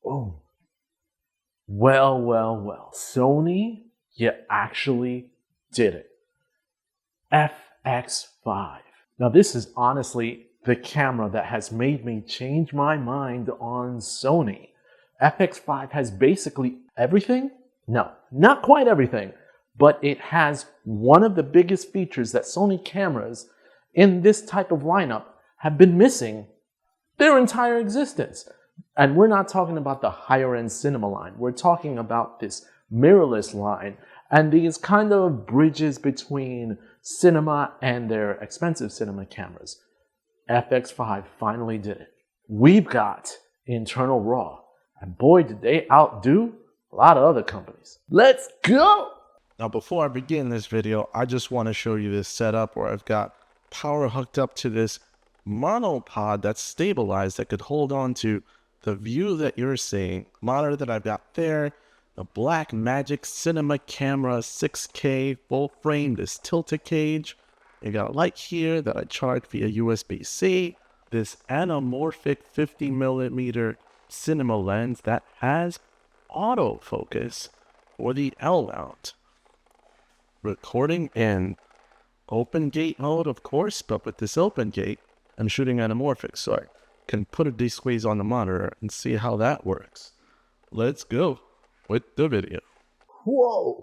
Oh, well. Sony, you actually did it. FX5. Now, this is honestly the camera that has made me change my mind on Sony. FX5 has basically everything? No, not quite everything, but it has one of the biggest features that Sony cameras in this type of lineup have been missing their entire existence. And we're not talking about the higher end cinema line. We're talking about this mirrorless line and these kind of bridges between cinema and their expensive cinema cameras. FX5 finally did it. We've got internal RAW, and boy, did they outdo a lot of other companies. Let's go! Now, before I begin this video, I just want to show you this setup where I've got power hooked up to this monopod that's stabilized that could hold on to the view that you're seeing. Monitor that I've got there, the Blackmagic Cinema Camera 6K full frame, this tilted cage. You got a light here that I charge via USB-C. This anamorphic 50mm cinema lens that has autofocus for the L mount. Recording in open gate mode, of course, but with this open gate, I'm shooting anamorphic, so I can put a D-squeeze on the monitor and see how that works. Let's go with the video. Whoa,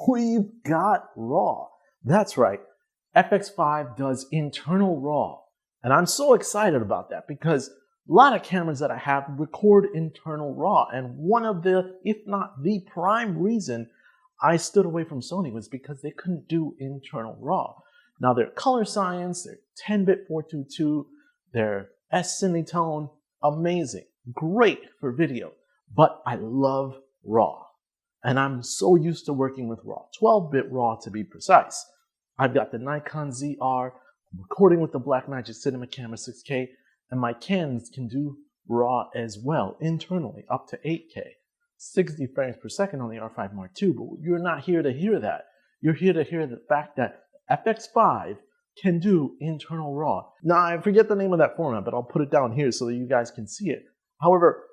we've got RAW. That's right, FX5 does internal RAW. And I'm so excited about that because a lot of cameras that I have record internal RAW. And one of the, if not the prime reason I stood away from Sony was because they couldn't do internal RAW. Now they're color science, they're 10-bit 422, they're S-Cinetone, amazing, great for video, but I love RAW. And I'm so used to working with RAW, 12-bit RAW to be precise. I've got the Nikon ZR, I'm recording with the Blackmagic Cinema Camera 6K, and my Canons can do RAW as well, internally, up to 8K. 60 frames per second on the R5 Mark II, but you're not here to hear that. You're here to hear the fact that FX5 can do internal RAW. Now, I forget the name of that format, but I'll put it down here so that you guys can see it. However,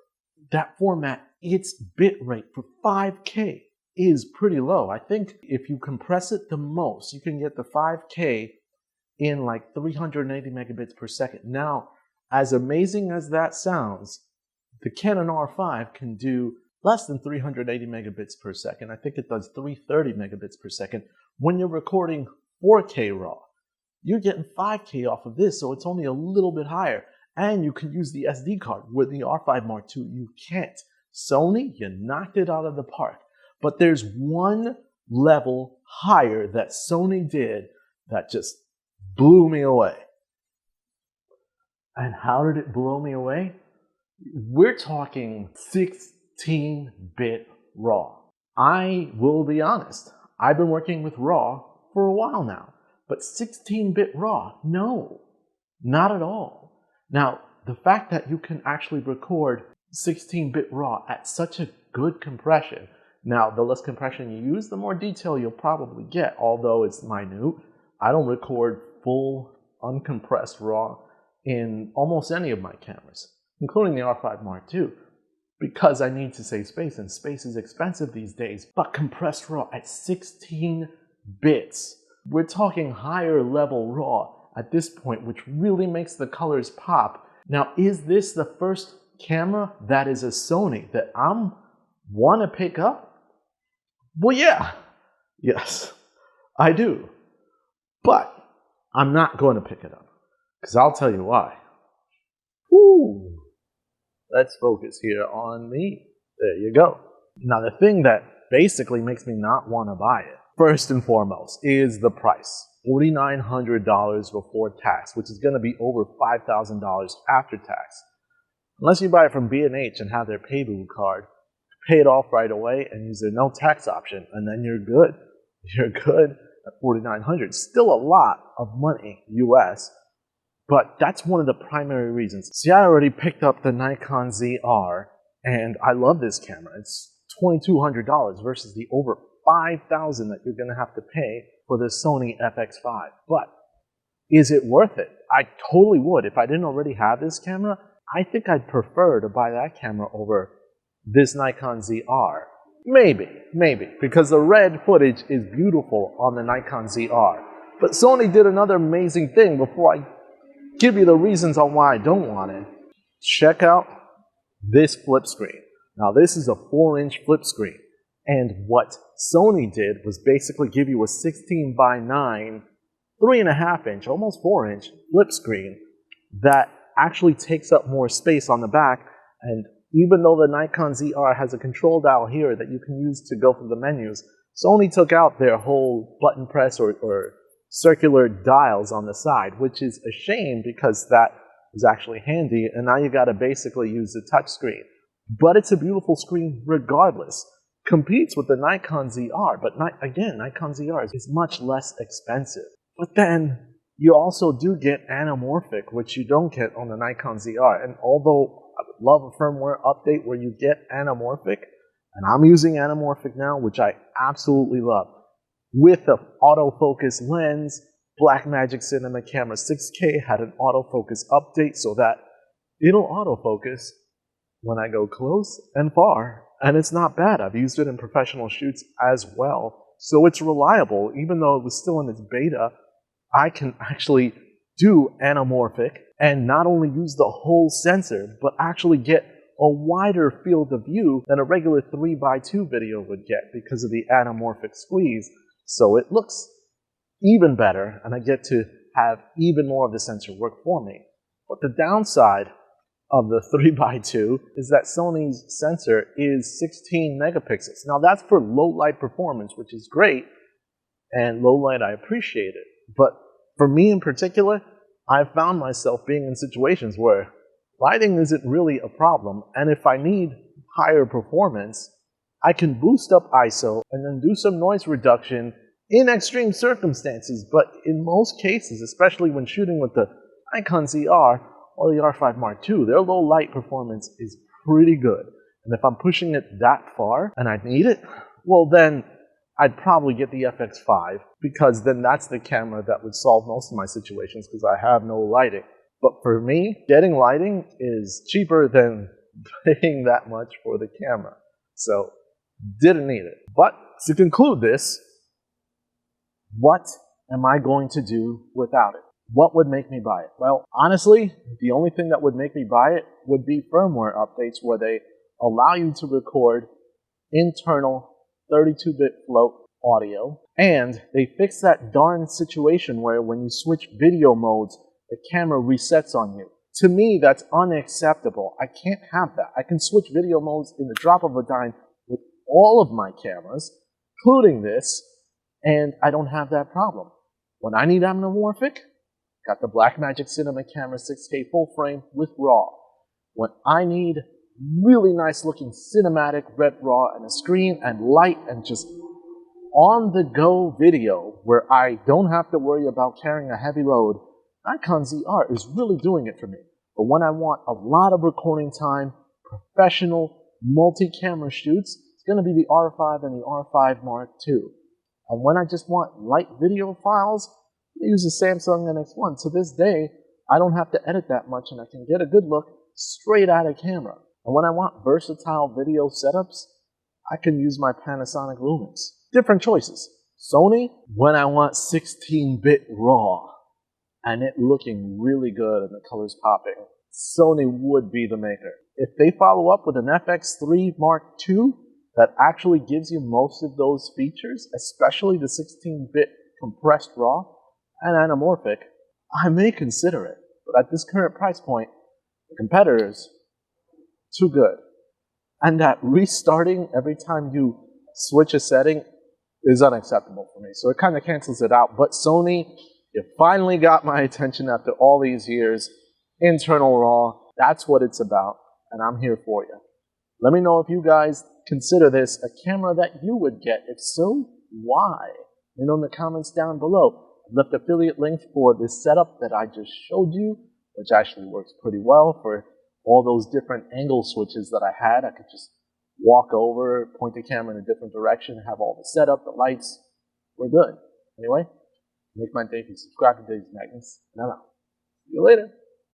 that format, its bit rate for 5K is pretty low. I think if you compress it the most, you can get the 5K in like 380 megabits per second. Now, as amazing as that sounds, the Canon R5 can do less than 380 megabits per second. I think it does 330 megabits per second. When you're recording 4K RAW, you're getting 5K off of this, so it's only a little bit higher. And you can use the SD card. With the R5 Mark II, you can't. Sony, you knocked it out of the park. But there's one level higher that Sony did that just blew me away. And how did it blow me away? We're talking 16-bit RAW. I will be honest, I've been working with RAW for a while now, but 16-bit RAW, no, not at all. Now, the fact that you can actually record 16-bit RAW at such a good compression, now the less compression you use, the more detail you'll probably get, although it's minute. I don't record full uncompressed RAW in almost any of my cameras, including the R5 Mark II, because I need to save space, and space is expensive these days. But compressed RAW at 16 bits, we're talking higher level RAW at this point, which really makes the colors pop. Now, is this the first camera that is a Sony that I want to pick up? Well, yeah, yes, I do. But I'm not going to pick it up, because I'll tell you why. Ooh. Let's focus here on me. There you go. Now, the thing that basically makes me not want to buy it, first and foremost, is the price. $4,900 before tax, which is going to be over $5,000 after tax. Unless you buy it from B&H and have their pay-boo card, pay it off right away and use their no tax option, and then you're good. You're good at $4,900. Still a lot of money, US, but that's one of the primary reasons. See, I already picked up the Nikon ZR, and I love this camera. It's $2,200 versus the over $5,000 that you're going to have to pay for the Sony FX5. But is it worth it? I totally would. If I didn't already have this camera, I think I'd prefer to buy that camera over this Nikon ZR. Maybe, because the red footage is beautiful on the Nikon ZR. But Sony did another amazing thing before I give you the reasons on why I don't want it. Check out this flip screen. Now this is a 4-inch flip screen. And what Sony did was basically give you a 16:9, 3.5-inch, almost 4-inch flip screen that actually takes up more space on the back. And even though the Nikon ZR has a control dial here that you can use to go through the menus, Sony took out their whole button press or circular dials on the side, which is a shame because that is actually handy, and now you got to basically use the touch screen. But it's a beautiful screen regardless. Competes with the Nikon ZR, but again, Nikon ZR is much less expensive. But then you also do get anamorphic, which you don't get on the Nikon ZR. And although I would love a firmware update where you get anamorphic, and I'm using anamorphic now, which I absolutely love, with the autofocus lens, Blackmagic Cinema Camera 6K had an autofocus update so that it'll autofocus when I go close and far. And it's not bad. I've used it in professional shoots as well. So it's reliable. Even though it was still in its beta, I can actually do anamorphic and not only use the whole sensor, but actually get a wider field of view than a regular 3x2 video would get because of the anamorphic squeeze. So it looks even better, and I get to have even more of the sensor work for me. But the downside of the 3x2 is that Sony's sensor is 16 megapixels. Now that's for low light performance, which is great, and low light I appreciate it. But for me in particular, I've found myself being in situations where lighting isn't really a problem, and if I need higher performance, I can boost up ISO and then do some noise reduction in extreme circumstances. But in most cases, especially when shooting with the Nikon ZR or the R5 Mark II, their low light performance is pretty good. And if I'm pushing it that far and I need it, well then I'd probably get the FX5, because then that's the camera that would solve most of my situations because I have no lighting. But for me, getting lighting is cheaper than paying that much for the camera. So didn't need it. But to conclude this, what am I going to do without it? What would make me buy it? Well, honestly, the only thing that would make me buy it would be firmware updates where they allow you to record internal 32-bit float audio, and they fix that darn situation where when you switch video modes, the camera resets on you. To me, that's unacceptable. I can't have that. I can switch video modes in the drop of a dime with all of my cameras, including this, and I don't have that problem. When I need anamorphic, got the Blackmagic Cinema Camera 6K full frame with RAW. When I need really nice looking cinematic red RAW and a screen and light and just on the go video where I don't have to worry about carrying a heavy load, Nikon ZR is really doing it for me. But when I want a lot of recording time, professional multi-camera shoots, it's going to be the R5 and the R5 Mark II. And when I just want light video files, I use the Samsung NX1. To this day, I don't have to edit that much and I can get a good look straight out of camera. And when I want versatile video setups, I can use my Panasonic Lumix. Different choices. Sony, when I want 16-bit RAW and it looking really good and the colors popping, Sony would be the maker. If they follow up with an FX3 Mark II that actually gives you most of those features, especially the 16-bit compressed RAW and anamorphic, I may consider it. But at this current price point, the competitors, too good. And that restarting every time you switch a setting is unacceptable for me. So it kind of cancels it out. But Sony, you finally got my attention after all these years. Internal RAW, that's what it's about. And I'm here for you. Let me know if you guys consider this a camera that you would get. If so, why? Let me know in the comments down below. I've left affiliate links for this setup that I just showed you, which actually works pretty well for all those different angle switches that I had. I could just walk over, point the camera in a different direction, have all the setup, the lights. We're good. Anyway, make my day. If you subscribe to today's Magnus, and I'm out. See you later.